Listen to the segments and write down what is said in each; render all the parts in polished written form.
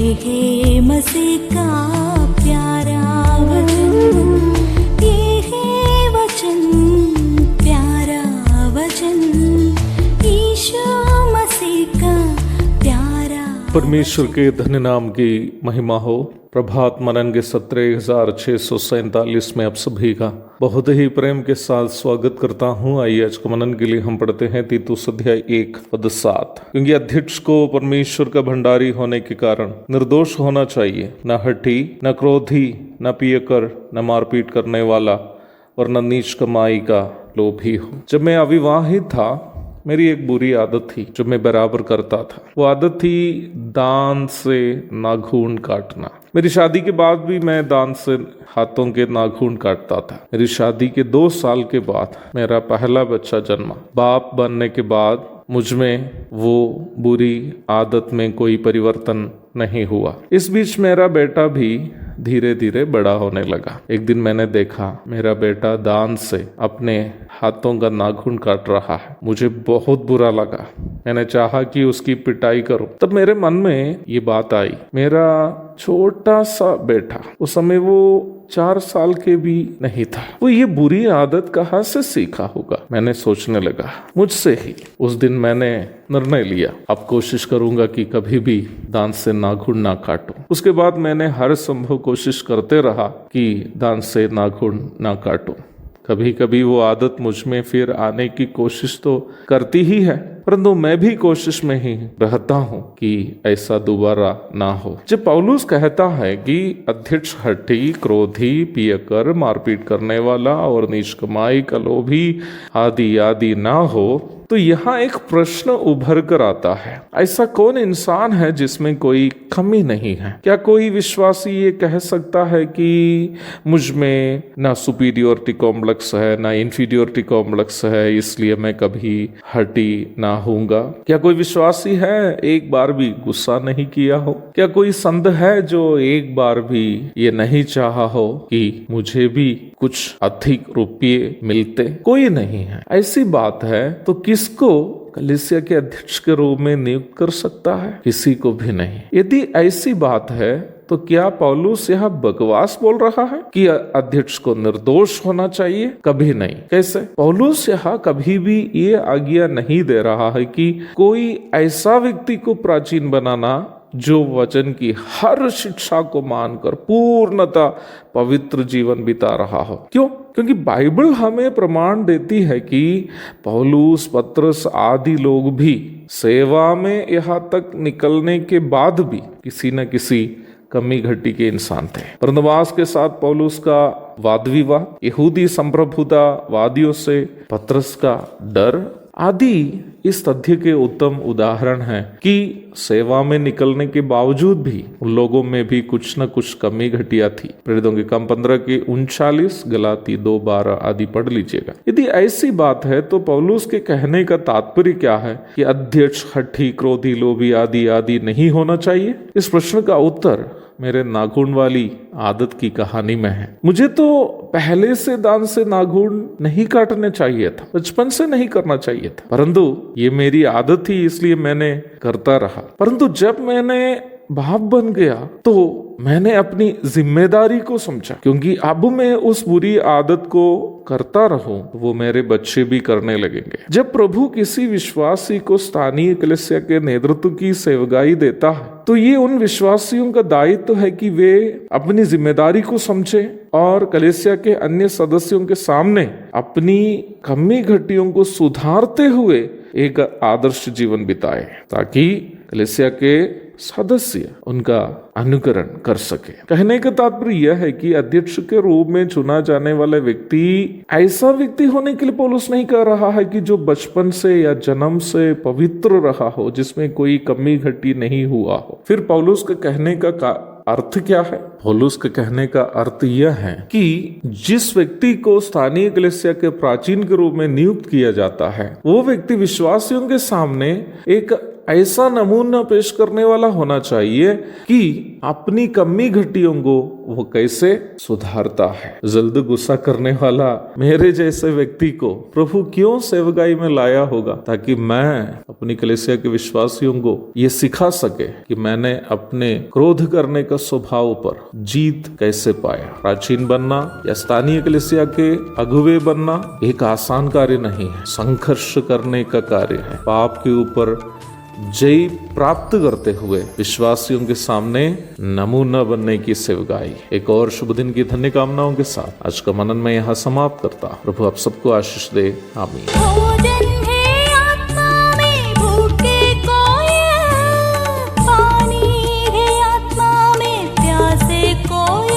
है मसीह का प्यारा वचन, ये है वचन, प्यारा वचन, यीशु मसीह का प्यारा। परमेश्वर के धन्य नाम की महिमा हो। प्रभात मनन के 17,647 में आप सभी का बहुत ही प्रेम के साथ स्वागत करता हूं। आइए आज के मनन के लिए हम पढ़ते हैं तीतुस अध्याय 1:7। क्योंकि अध्यक्ष को परमेश्वर का भंडारी होने के कारण निर्दोष होना चाहिए, न हठी, न क्रोधी, न पियकर, न मारपीट करने वाला और न नीच कमाई का लोभी हो। जब मैं अविवाहित था, मेरी एक बुरी आदत थी जो मैं बराबर करता था। वो आदत थी दांत से नाखून काटना। मेरी शादी के बाद भी मैं दांत से हाथों के नाखून काटता था। मेरी शादी के 2 साल के बाद मेरा पहला बच्चा जन्मा। बाप बनने के बाद मुझ में वो बुरी आदत में कोई परिवर्तन नहीं हुआ। इस बीच मेरा बेटा भी धीरे धीरे बड़ा होने लगा। एक दिन मैंने देखा मेरा बेटा दांत से अपने हाथों का नाखून काट रहा है। मुझे बहुत बुरा लगा। मैंने चाहा कि उसकी पिटाई करूं। तब मेरे मन में ये बात आई, मेरा छोटा सा बेटा, उस समय वो 4 साल के भी नहीं था, वो ये बुरी आदत कहाँ से सीखा होगा। मैंने सोचने लगा, मुझसे ही। उस दिन मैंने निर्णय लिया, अब कोशिश करूंगा कि कभी भी दांत से नाखून ना काटूं। उसके बाद मैंने हर संभव कोशिश करते रहा कि दांत से नाखून ना काटूं। कभी कभी वो आदत मुझ में फिर आने की कोशिश तो करती ही है, परंतु मैं भी कोशिश में ही रहता हूँ कि ऐसा दोबारा ना हो। जब पौलुस कहता है कि अध्यक्ष हठी, क्रोधी, पियकर, मारपीट करने वाला और नीच कमाई का लोभी आदि आदि ना हो, तो यहाँ एक प्रश्न उभर कर आता है, ऐसा कौन इंसान है जिसमें कोई कमी नहीं है? क्या कोई विश्वासी ये कह सकता है कि मुझ में ना सुपीरियोरिटी कॉम्प्लेक्स है, ना इंफीरियोरिटी कॉम्प्लेक्स है, इसलिए मैं कभी हटी ना होऊंगा? क्या कोई विश्वासी है एक बार भी गुस्सा नहीं किया हो? क्या कोई संत है जो एक बार भी ये नहीं चाहा हो कि मुझे भी कुछ अधिक रुपये मिलते? कोई नहीं है। ऐसी बात है तो किसको कलीसिया के अध्यक्ष के रूप में नियुक्त कर सकता है? किसी को भी नहीं। यदि ऐसी बात है तो क्या पौलुस यहाँ बकवास बोल रहा है कि अध्यक्ष को निर्दोष होना चाहिए? कभी नहीं। कैसे? पौलुस यहाँ कभी भी ये आज्ञा नहीं दे रहा है कि कोई ऐसा व्यक्ति को प्राचीन बनाना जो वचन की हर शिक्षा को मानकर पूर्णतः पवित्र जीवन बिता रहा हो। क्यों? क्योंकि बाइबल हमें प्रमाण देती है कि पौलुस, पत्रस आदि लोग भी सेवा में यहाँ तक निकलने के बाद भी किसी न किसी कमी घटी के इंसान थे। बरनबास के साथ पौलुस का वाद विवाद, यहूदी संप्रभुतावादियों से पत्रस का डर आदि इस तथ्य के उत्तम उदाहरण हैं कि सेवा में निकलने के बावजूद भी उन लोगों में भी कुछ न कुछ कमी घटिया थी। प्रेरितों के काम 15:39, गलाती 2:12 आदि पढ़ लीजिएगा। यदि ऐसी बात है तो पौलुस के कहने का तात्पर्य क्या है कि अध्यक्ष हठी, क्रोधी, लोभी आदि आदि नहीं होना चाहिए? इस प्रश्न का उत्तर मेरे नाखून वाली आदत की कहानी में है। मुझे तो पहले से दांत से नाखून नहीं काटने चाहिए था, बचपन से नहीं करना चाहिए था, परंतु ये मेरी आदत थी इसलिए मैंने करता रहा। परंतु जब मैंने बाप बन गया तो मैंने अपनी जिम्मेदारी को समझा, क्योंकि अब मैं उस बुरी आदत को करता रहूं तो वो मेरे बच्चे भी करने लगेंगे। जब प्रभु किसी विश्वासी को स्थानीय कलीसिया के नेतृत्व की सेवगाई देता है तो ये उन विश्वासियों का दायित्व है कि वे अपनी जिम्मेदारी को समझे और कलीसिया के अन्य सदस्यों के सामने अपनी कमी घटियों को सुधारते हुए एक आदर्श जीवन बिताए, ताकि कलीसिया के सदस्य उनका अनुकरण कर सके। कहने का तात्पर्य यह है कि अध्यक्ष के रूप में चुना जाने वाला व्यक्ति ऐसा व्यक्ति होने के लिए पौलुस नहीं कह रहा है कि जो बचपन से या जन्म से पवित्र रहा हो, जिसमें कोई कमी घटी नहीं हुआ हो। फिर पौलुस के कहने का अर्थ क्या है? पौलुस के कहने का अर्थ यह है कि जिस व्यक्ति को स्थानीय कलीसिया के प्राचीन के रूप में नियुक्त किया जाता है, वो व्यक्ति विश्वासियों के सामने एक ऐसा नमूना पेश करने वाला होना चाहिए कि अपनी कमी घटियों को वो कैसे सुधारता है। जल्द गुस्सा करने वाला मेरे जैसे व्यक्ति को प्रभु क्यों सेवकाई में लाया होगा, ताकि मैं अपनी कलीसिया के विश्वासियों को ये सिखा सके कि मैंने अपने क्रोध करने का स्वभाव पर जीत कैसे पाया। प्राचीन बनना या स्थानीय कलीसिया के अगुवे बनना एक आसान कार्य नहीं है, संघर्ष करने का कार्य है। पाप के ऊपर जय प्राप्त करते हुए विश्वासियों के सामने नमूना बनने की सेवकाई। एक और शुभ दिन की धन्य कामनाओं के साथ आज का मनन में यहाँ समाप्त करता। प्रभु आप सबको आशीष दे, आमीन। भोजन है आत्मा में भूखे कोय, पानी है आत्मा में प्यासे कोय,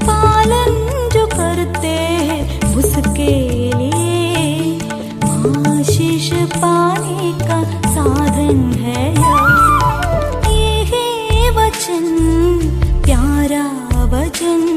पालन जो करते हैं उसके लिए आशीष पाने का साधन है। ये है वचन, प्यारा वचन।